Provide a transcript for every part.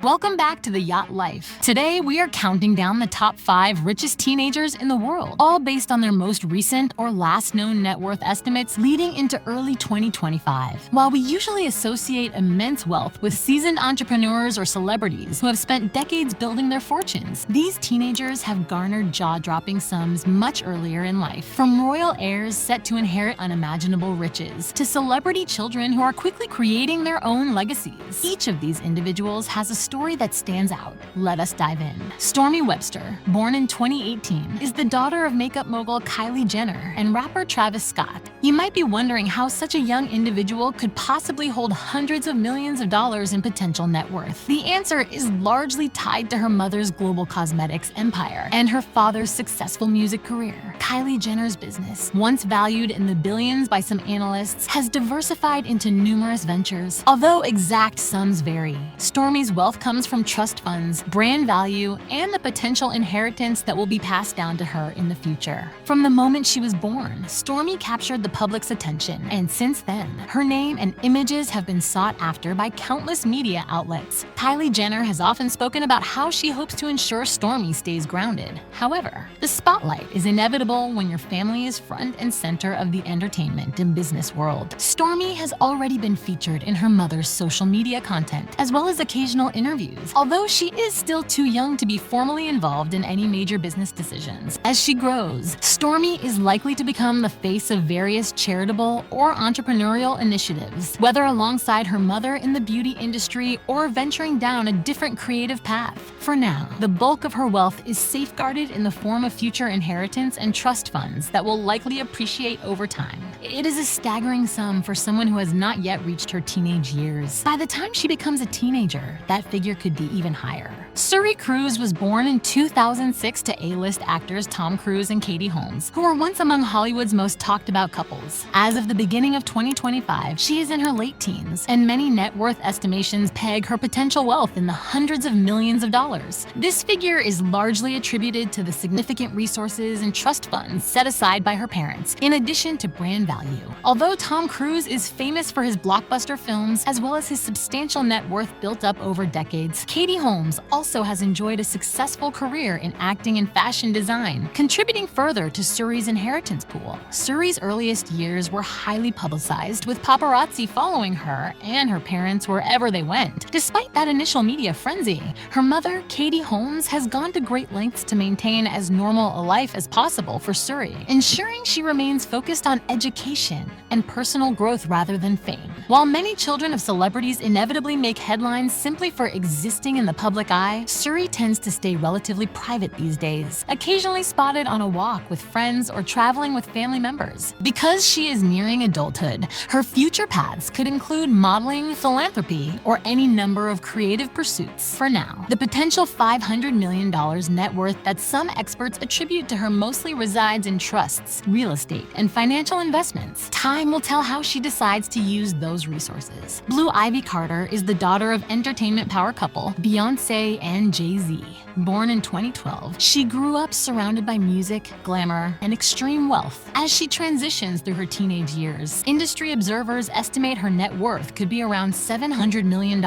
Welcome back to the Yacht Life. Today, we are counting down the top 5 richest teenagers in the world, all based on their most recent or last known net worth estimates leading into early 2025. While we usually associate immense wealth with seasoned entrepreneurs or celebrities who have spent decades building their fortunes, these teenagers have garnered jaw-dropping sums much earlier in life. From royal heirs set to inherit unimaginable riches, to celebrity children who are quickly creating their own legacies. Each of these individuals has a story that stands out. Let us dive in. Stormi Webster, born in 2018, is the daughter of makeup mogul Kylie Jenner and rapper Travis Scott. You might be wondering how such a young individual could possibly hold hundreds of millions of dollars in potential net worth. The answer is largely tied to her mother's global cosmetics empire and her father's successful music career. Kylie Jenner's business, once valued in the billions by some analysts, has diversified into numerous ventures. Although exact sums vary, Stormi's wealth comes from trust funds, brand value, and the potential inheritance that will be passed down to her in the future. From the moment she was born, Stormi captured the public's attention, and since then, her name and images have been sought after by countless media outlets. Kylie Jenner has often spoken about how she hopes to ensure Stormi stays grounded. However, the spotlight is inevitable when your family is front and center of the entertainment and business world. Stormi has already been featured in her mother's social media content, as well as occasional interviews, although she is still too young to be formally involved in any major business decisions. As she grows, Stormi is likely to become the face of various charitable or entrepreneurial initiatives, whether alongside her mother in the beauty industry or venturing down a different creative path. For now, the bulk of her wealth is safeguarded in the form of future inheritance and trust funds that will likely appreciate over time. It is a staggering sum for someone who has not yet reached her teenage years. By the time she becomes a teenager, that figure could be even higher. Suri Cruise was born in 2006 to A-list actors Tom Cruise and Katie Holmes, who were once among Hollywood's most talked about couples. As of the beginning of 2025, she is in her late teens, and many net worth estimations peg her potential wealth in the hundreds of millions of dollars. This figure is largely attributed to the significant resources and trust funds set aside by her parents, in addition to brand value. Although Tom Cruise is famous for his blockbuster films, as well as his substantial net worth built up over decades, Katie Holmes also has enjoyed a successful career in acting and fashion design, contributing further to Suri's inheritance pool. Suri's earliest years were highly publicized, with paparazzi following her and her parents wherever they went. Despite that initial media frenzy, her mother, Katie Holmes, has gone to great lengths to maintain as normal a life as possible for Suri, ensuring she remains focused on education and personal growth rather than fame. While many children of celebrities inevitably make headlines simply for existing in the public eye, Suri tends to stay relatively private these days, occasionally spotted on a walk with friends or traveling with family members. Because she is nearing adulthood, her future paths could include modeling, philanthropy, or any number of creative pursuits. For now, the potential $500 million net worth that some experts attribute to her mostly resides in trusts, real estate, and financial investments. Time will tell how she decides to use those resources. Blue Ivy Carter is the daughter of entertainment power couple Beyoncé and Jay-Z. Born in 2012, she grew up surrounded by music, glamour, and extreme wealth. As she transitions through her teenage years, industry observers estimate her net worth could be around $700 million.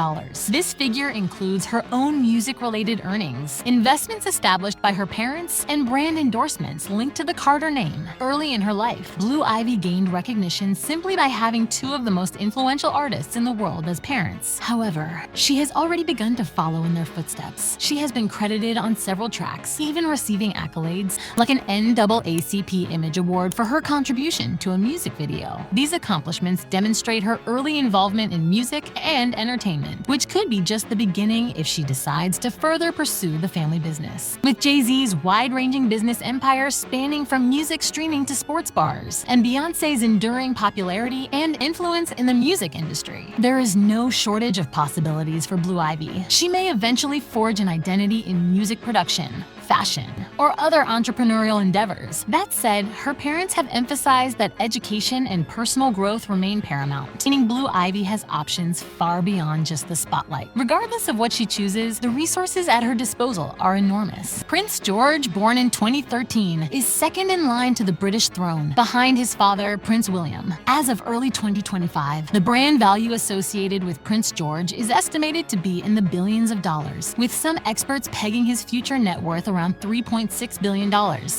This figure includes her own music-related earnings, investments established by her parents, and brand endorsements linked to the Carter name. Early in her life, Blue Ivy gained recognition simply by having two of the most influential artists in the world as parents. However, she has already begun to follow in their footsteps. She has been credited on several tracks, even receiving accolades like an NAACP Image Award for her contribution to a music video. These accomplishments demonstrate her early involvement in music and entertainment, which could be just the beginning if she decides to further pursue the family business. With Jay-Z's wide-ranging business empire spanning from music streaming to sports bars, and Beyoncé's enduring popularity and influence in the music industry, there is no shortage of possibilities for Blue Ivy. She may eventually forge an identity in music production, fashion, or other entrepreneurial endeavors. That said, her parents have emphasized that education and personal growth remain paramount, meaning Blue Ivy has options far beyond just the spotlight. Regardless of what she chooses, the resources at her disposal are enormous. Prince George, born in 2013, is second in line to the British throne, behind his father, Prince William. As of early 2025, the brand value associated with Prince George is estimated to be in the billions of dollars, with some experts pegging his future net worth around $3.6 billion.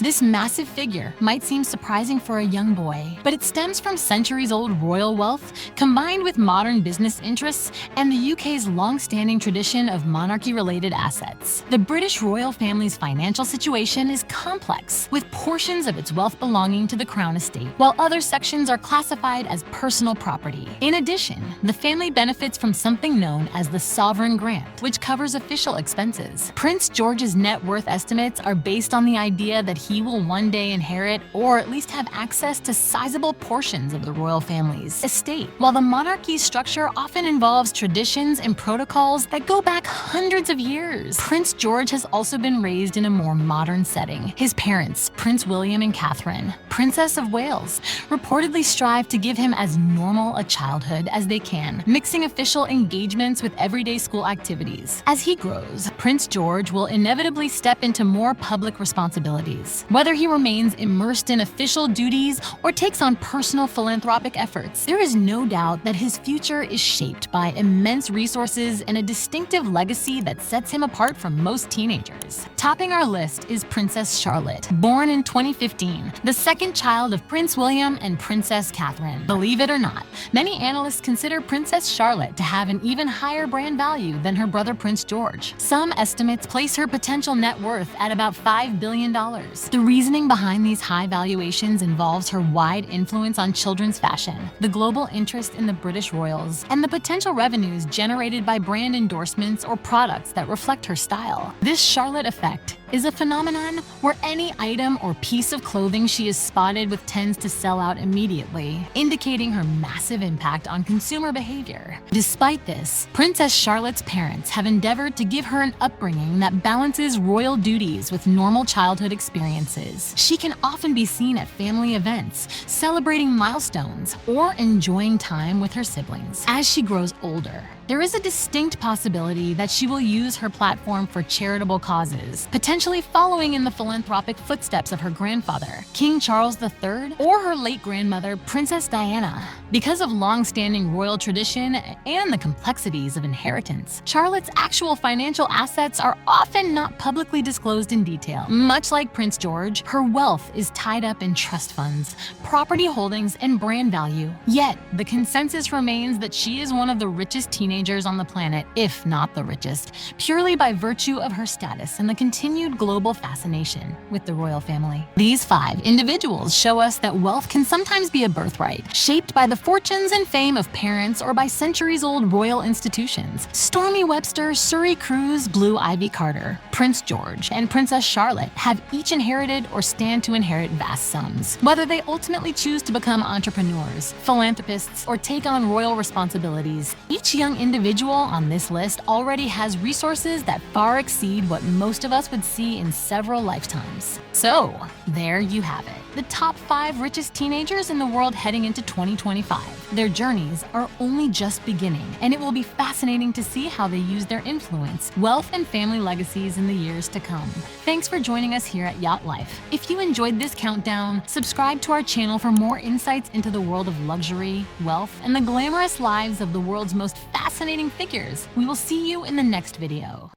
This massive figure might seem surprising for a young boy, but it stems from centuries-old royal wealth, combined with modern business interests and the UK's long-standing tradition of monarchy-related assets. The British royal family's financial situation is complex, with portions of its wealth belonging to the Crown estate, while other sections are classified as personal property. In addition, the family benefits from something known as the sovereign grant, which covers official expenses. Prince George's net worth estimates are based on the idea that he will one day inherit or at least have access to sizable portions of the royal family's estate. While the monarchy's structure often involves traditions and protocols that go back hundreds of years, Prince George has also been raised in a more modern setting. His parents, Prince William and Catherine, Princess of Wales, reportedly strive to give him as normal a childhood as they can, mixing official engagements with everyday school activities. As he grows, Prince George will inevitably step into more public responsibilities. Whether he remains immersed in official duties or takes on personal philanthropic efforts, there is no doubt that his future is shaped by immense resources and a distinctive legacy that sets him apart from most teenagers. Topping our list is Princess Charlotte, born in 2015, the second child of Prince William and Princess Catherine. Believe it or not, many analysts consider Princess Charlotte to have an even higher brand value than her brother Prince George. Some estimates place her potential net worth at about $5 billion. The reasoning behind these high valuations involves her wide influence on children's fashion, the global interest in the British royals, and the potential revenues generated by brand endorsements or products that reflect her style. This Charlotte effect is a phenomenon where any item or piece of clothing she is spotted with tends to sell out immediately, indicating her massive impact on consumer behavior. Despite this, Princess Charlotte's parents have endeavored to give her an upbringing that balances royal duties with normal childhood experiences. She can often be seen at family events, celebrating milestones, or enjoying time with her siblings. As she grows older, there is a distinct possibility that she will use her platform for charitable causes, potentially following in the philanthropic footsteps of her grandfather, King Charles III, or her late grandmother, Princess Diana. Because of long-standing royal tradition and the complexities of inheritance, Charlotte's actual financial assets are often not publicly disclosed in detail. Much like Prince George, her wealth is tied up in trust funds, property holdings, and brand value. Yet, the consensus remains that she is one of the richest teenagers on the planet, if not the richest, purely by virtue of her status and the continued global fascination with the royal family. These 5 individuals show us that wealth can sometimes be a birthright, shaped by the fortunes and fame of parents or by centuries-old royal institutions. Stormy Webster, Surrey Cruz, Blue Ivy Carter, Prince George, and Princess Charlotte have each inherited or stand to inherit vast sums. Whether they ultimately choose to become entrepreneurs, philanthropists, or take on royal responsibilities, each young individual on this list already has resources that far exceed what most of us would see in several lifetimes. So, there you have it. The top 5 richest teenagers in the world heading into 2025. Their journeys are only just beginning, and it will be fascinating to see how they use their influence, wealth, and family legacies in the years to come. Thanks for joining us here at Yacht Life. If you enjoyed this countdown, subscribe to our channel for more insights into the world of luxury, wealth, and the glamorous lives of the world's most fascinating figures. We will see you in the next video.